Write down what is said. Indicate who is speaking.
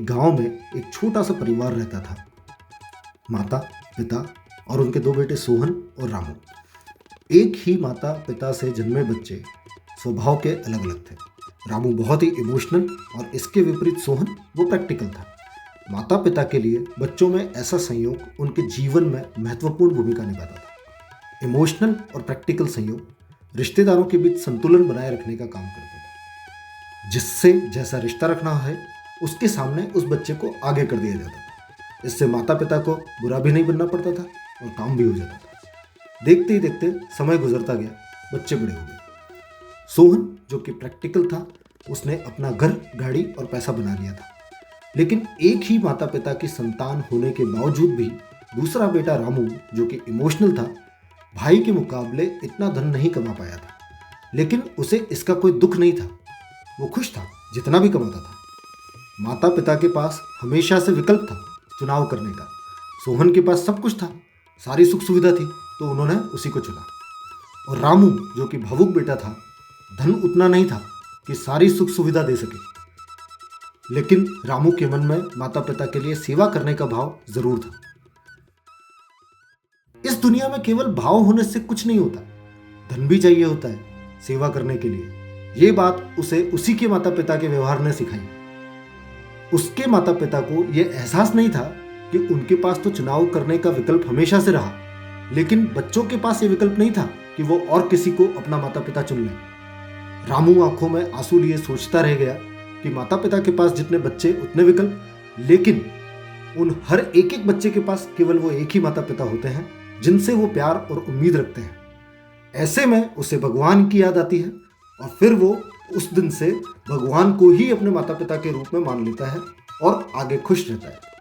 Speaker 1: एक गांव में एक छोटा सा परिवार रहता था। माता, पिता और उनके दो बेटे सोहन और रामू। एक ही माता पिता से जन्मे बच्चे स्वभाव के अलग अलग थे। रामू बहुत ही इमोशनल और इसके विपरीत सोहन वो प्रैक्टिकल था। माता पिता के लिए बच्चों में ऐसा संयोग उनके जीवन में महत्वपूर्ण भूमिका निभाता था। इमोशनल और प्रैक्टिकल संयोग रिश्तेदारों के बीच संतुलन बनाए रखने का काम करता था, जिससे जैसा रिश्ता रखना है उसके सामने उस बच्चे को आगे कर दिया जाता था। इससे माता पिता को बुरा भी नहीं बनना पड़ता था और काम भी हो जाता था। देखते ही देखते समय गुजरता गया, बच्चे बड़े हो गए। सोहन जो कि प्रैक्टिकल था, उसने अपना घर, गाड़ी और पैसा बना लिया था। लेकिन एक ही माता पिता की संतान होने के बावजूद भी दूसरा बेटा रामू जो कि इमोशनल था, भाई के मुकाबले इतना धन नहीं कमा पाया था। लेकिन उसे इसका कोई दुख नहीं था, वो खुश था जितना भी कमाता था। माता पिता के पास हमेशा से विकल्प था चुनाव करने का। सोहन के पास सब कुछ था, सारी सुख सुविधा थी, तो उन्होंने उसी को चुना। और रामू जो कि भावुक बेटा था, धन उतना नहीं था कि सारी सुख सुविधा दे सके। लेकिन रामू के मन में माता पिता के लिए सेवा करने का भाव जरूर था। इस दुनिया में केवल भाव होने से कुछ नहीं होता, धन भी चाहिए होता है सेवा करने के लिए। ये बात उसे उसी के माता पिता के व्यवहार ने सिखाई। उसके माता पिता को यह एहसास नहीं था कि उनके पास तो चुनाव करने का विकल्प हमेशा से रहा, लेकिन बच्चों के पास यह विकल्प नहीं था कि वो और किसी को अपना माता पिता चुन लें। रामू आंखों में आंसू लिए सोचता रह गया कि माता पिता के पास जितने बच्चे उतने विकल्प, लेकिन उन हर एक एक बच्चे के पास केवल वो एक ही माता पिता होते हैं जिनसे वो प्यार और उम्मीद रखते हैं। ऐसे में उसे भगवान की याद आती है और फिर वो उस दिन से भगवान को ही अपने माता पिता के रूप में मान लेता है और आगे खुश रहता है।